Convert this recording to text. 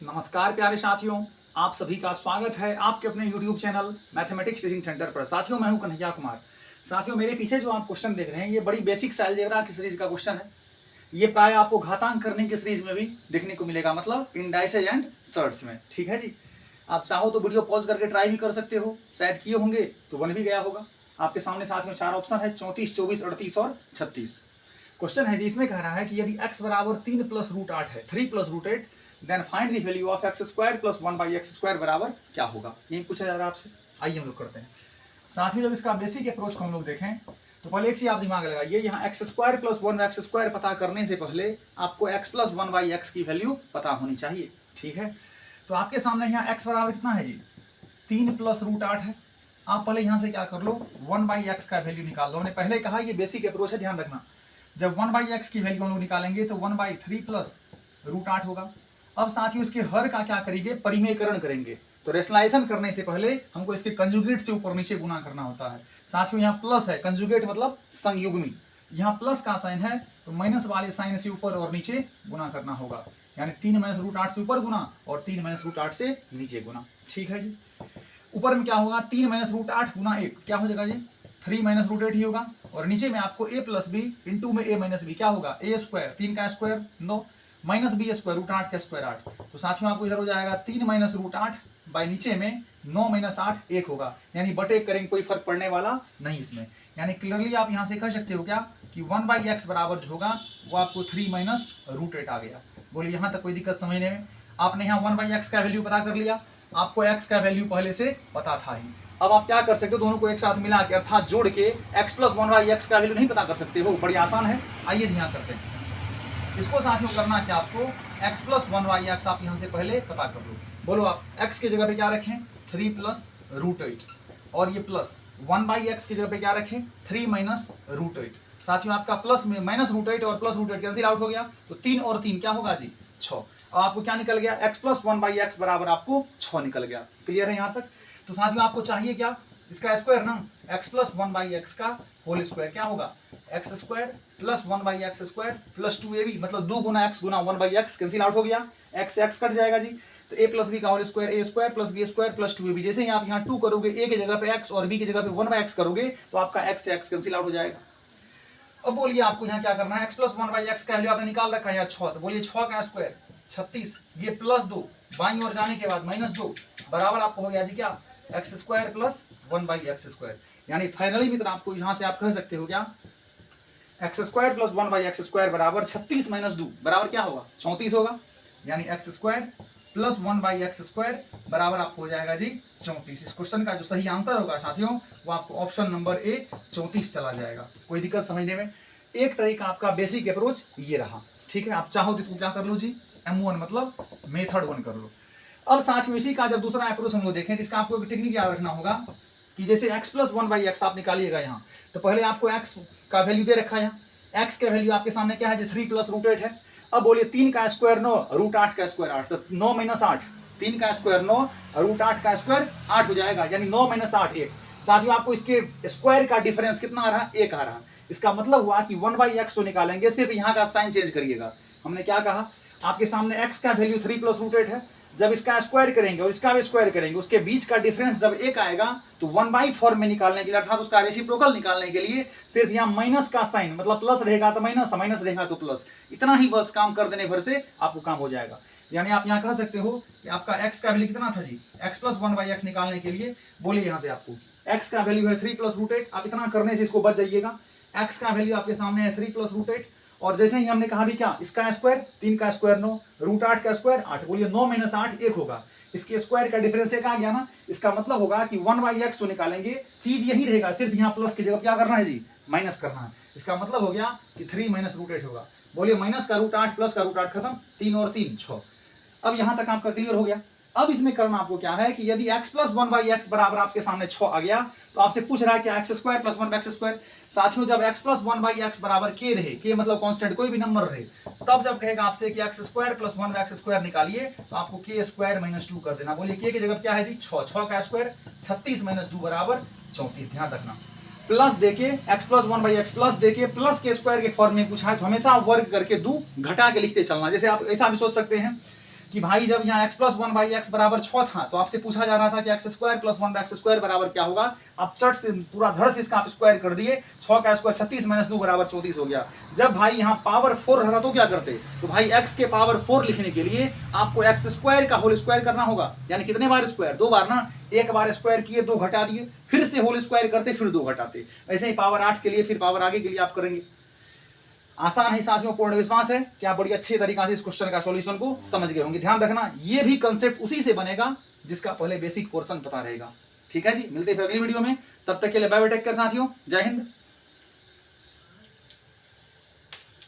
नमस्कार प्यारे साथियों, आप सभी का स्वागत है आपके अपने YouTube channel mathematics teaching centre पर। साथियों, मैं हूं कन्हैया कुमार। साथियों, मेरे पीछे जो आप क्वेश्चन देख रहे हैं ये बड़ी बेसिक सा अलजेब्रा की सीरीज का क्वेश्चन है। ये प्राय आपको घातांक करने की सीरीज में भी देखने को मिलेगा, मतलब इंडाइसेज एंड सर्ट्स में। ठीक है जी। आप चाहो तो वीडियो पॉज करके ट्राई भी कर सकते हो, शायद किए होंगे तो बन भी गया होगा। आपके सामने साथियों 4 ऑप्शन है, 34, 24, 38 और 36। क्वेश्चन है जी, इसमें कह रहा है कि यदि x बराबर 3 प्लस रूट 8 है, 3 plus root 8, then find the value of x square plus 1 by x square बराबर क्या होगा। यही पूछा जा रहा है आपसे। आइए हम लोग करते हैं। साथ ही जब इसका बेसिक अप्रोच को हम लोग देखें तो पहले एक चीज आप दिमाग लगाइए, यहाँ x square plus 1 x square पता करने से पहले आपको x प्लस 1 बाई एक्स की वैल्यू पता होनी चाहिए। ठीक है, तो आपके सामने यहाँ x बराबर कितना है जी, 3 प्लस रूट 8 है। आप पहले यहाँ से क्या कर लो, 1 बाई एक्स का वैल्यू निकाल लो। हमने पहले कहा ये बेसिक अप्रोच है, ध्यान रखना। जब 1 बाई एक्स की वैल्यू हम लोग निकालेंगे तो 1 बाई 3 प्लस रूट 8 होगा। अब साथियों इसके हर का क्या करेंगे, परिमेयकरण करेंगे। तो रेशनलाइजेशन करने से पहले हमको इसके कंजुगेट से ऊपर नीचे गुना करना होता है। साथियों यहाँ प्लस है, कंजुगेट मतलब संयुग्मी, यहाँ प्लस का साइन है तो माइनस वाले साइन से ऊपर और नीचे गुना करना होगा। यानी 3 माइनस रूट 8 से ऊपर गुना और 3 माइनस रूट 8 से नीचे गुना। ठीक है जी। ऊपर में क्या होगा, 3 माइनस रूट 8 गुना 1 क्या हो जाएगा जी, 3 माइनस रूट 8 ही होगा। और नीचे में आपको a प्लस बी इंटू में a माइनस बी क्या होगा, a स्क्वायर, 3 का square 9 minus B square, root 8 का स्क्वायर 8। तो साथियों आपको इधर हो जाएगा 3 माइनस रूट 8 बाई नीचे में 9 माइनस 8 1 होगा। यानी बटे करेंगे, कोई फर्क पड़ने वाला नहीं इसमें। यानी क्लियरली आप यहाँ से कह सकते हो क्या कि 1 बाई एक्स बराबर जो होगा वो आपको 3 माइनस रूट 8 आ गया। बोलिए यहाँ तक कोई दिक्कत समझने में। आपने यहाँ 1 बाई एक्स का वैल्यू पता कर लिया, आपको x का वैल्यू पहले से पता था ही। अब आप क्या कर सकते हो, दोनों को एक साथ मिला के अर्थात जोड़ के x प्लस 1 बाई एक्स का वैल्यू नहीं पता कर सकते हो, बड़ी आसान है। आइए यहाँ करते हैं इसको। साथियों करना क्या आपको, x प्लस 1 बाई एक्स आप यहाँ से पहले पता कर लो। बोलो आप x की जगह पे क्या रखें, 3 प्लस रूट 8 और ये प्लस 1 बाई एक्स की जगह पे क्या रखें, 3 माइनस रूट 8। साथियों आपका प्लस में माइनस रूट 8 और प्लस रूट 8 कैंसिल आउट हो गया, तो 3 और 3 क्या होगा जी, 6। अब आपको क्या निकल गया, x प्लस 1 बाई एक्स बराबर आपको 6 निकल गया। क्लियर है यहाँ तक। तो साथियों आपको चाहिए क्या, इसका स्क्वायर ना, x प्लस 1 बाई एक्स का होल स्क्वायर क्या होगा, x square plus 1 by x square plus 2ab, मतलब 2 गुना x Guna 1 by x cancel out हो गया, x से x कट जाएगा जी। तो a प्लस बी का whole square, a square plus B square plus 2ab। जैसे ही आप यहाँ 2 करोगे, a की जगह पे x और b की जगह पे 1 बाई एक्स करोगे तो आपका x से x कैंसिल आउट हो जाएगा। अब बोलिए आपको यहाँ क्या करना है, x प्लस 1 बाई एक्स का वैल्यू आपने निकाल रखा है यहाँ 6, तो बोलिए 6 का स्क्वायर 36, ये प्लस 2 बाईं ओर जाने के बाद माइनस 2 बराबर आपको हो गया जी क्या, x square plus 1 by x square. यानी फाइनली मित्र आपको यहाँ से आप कह सकते हो क्या, x square plus 1 by x square बराबर 36 माइनस 2 बराबर क्या होगा, 34 होगा। यानी x square plus 1 by x square बराबर आपको हो जाएगा जी 34। इस क्वेश्चन का जो सही आंसर होगा साथियों वो आपको ऑप्शन नंबर ए 34 चला जाएगा। कोई दिक्कत समझने में। एक तरीका आपका बेसिक अप्रोच ये रहा। ठीक है, आप चाहो तो इसको क्या कर लो जी, M1 मतलब मेथड 1 कर लो। अब साथियों इसी का जब दूसरा अप्रोच हम लोग देखें तो इसका आपको एक टेक्निक याद रखना होगा कि जैसे x प्लस 1 बाई एक्स आप निकालिएगा यहाँ, तो पहले आपको x का वैल्यू दे रखा है यहाँ, x का वैल्यू आपके सामने क्या है, 3 प्लस रूट 8 है। अब बोलिए 3 का स्क्वायर 9 रूट 8 का स्क्वायर 8, तो 9 माइनस 8, 3 का स्क्वायर 9 रूट 8 का स्क्वायर 8 हो जाएगा। यानी 9 माइनस 8 1। साथियों आपको इसके स्क्वायर का डिफरेंस कितना आ रहा, 1 आ रहा। इसका मतलब हुआ कि 1 बाई एक्स तो निकालेंगे, सिर्फ यहाँ का साइन चेंज करिएगा। हमने क्या कहा, आपके सामने x का वैल्यू 3 प्लस रूट 8 है, जब इसका स्क्वायर करेंगे और इसका भी स्क्वायर करेंगे, उसके बीच का डिफरेंस जब 1 आएगा तो 1 बाई फॉर्म में निकालने के लिए अर्थात उसका रेसिप्रोकल निकालने के लिए सिर्फ यहाँ माइनस का साइन, मतलब प्लस रहेगा तो माइनस, माइनस रहेगा तो प्लस, इतना ही बस काम कर देने भर से आपको काम हो जाएगा। यानी आप यहाँ कह सकते हो कि आपका x का वैल्यू कितना था जी, x प्लस 1 बाई एक्स निकालने के लिए बोलिए यहाँ से आपको x का वैल्यू है 3 प्लस रूट 8। आप इतना करने से इसको बच जाइएगा। x का वैल्यू आपके सामने है 3 प्लस रूट 8 और जैसे ही हमने कहा भी क्या, इसका स्क्वायर 3 का स्क्वायर 9 रूट 8 का स्क्वायर 8, बोलिए 9 माइनस 8 1 होगा। इसके स्क्वायर का डिफरेंस 1 आ गया ना, इसका मतलब होगा कि 1 बाई एक्स तो निकालेंगे, चीज यही रहेगा, सिर्फ यहाँ प्लस की जगह क्या करना है जी, माइनस करना है। इसका मतलब हो गया कि 3 माइनस रूट 8 होगा। बोलिए माइनस का रूट 8 प्लस का रूट 8 खत्म, 3 और 3 6। अब यहाँ तक आपका क्लियर हो गया। अब इसमें करना आपको क्या है कि यदि x प्लस 1 बाई एक्स बराबर आपके सामने 6 आ गया तो आपसे पूछ रहा है कि x square plus 1 by x square. साथियों जब x प्लस 1 बाई एक्स बराबर k रहे, k मतलब कांस्टेंट कोई भी नंबर रहे, तब जब कहेगा आपसे कि x square plus 1 by x square निकालिए तो आपको k स्क्वायर माइनस 2 कर देना। बोलिए k की जगह क्या है जी 6, 6 का स्क्वायर 36 माइनस 2 बराबर 34। ध्यान रखना प्लस देके x plus 1 by x plus देके प्लस के स्क्वायर के फॉर्म में पूछा है तो हमेशा वर्ग करके 2 घटा के लिखते चलना। जैसे आप ऐसा भी सोच सकते हैं कि भाई जब यहाँ x + 1/x बराबर 6 था तो आपसे पूछा जा रहा था कि x² + 1/x² बराबर क्या होगा। आप चट से पूरा धड़ से इसका आप स्क्वायर कर दिए, 6 का स्क्वायर 36 - 2 बराबर 34 हो गया। जब भाई यहाँ पावर 4 रहता तो क्या करते, तो भाई x के पावर 4 लिखने के लिए आपको x² का होल स्क्वायर करना होगा, यानी कितने बार स्क्वायर, 2 बार ना। एक बार स्क्वायर किए 2 घटा दिए, फिर से होल स्क्वायर करते, फिर 2 घटाते। ऐसे ही पावर 8 के लिए, फिर पावर आगे के लिए आप करेंगे। आसान है साथियों, पूर्ण विश्वास है कि आप बड़ी अच्छी तरीके से इस क्वेश्चन का सॉल्यूशन को समझ गए होंगे। ध्यान रखना, ये भी कंसेप्ट उसी से बनेगा जिसका पहले बेसिक पोर्शन पता रहेगा। ठीक है जी, मिलते हैं अगली वीडियो में, तब तक के लिए बाय बाय, टेक केयर साथियों, जय हिंद।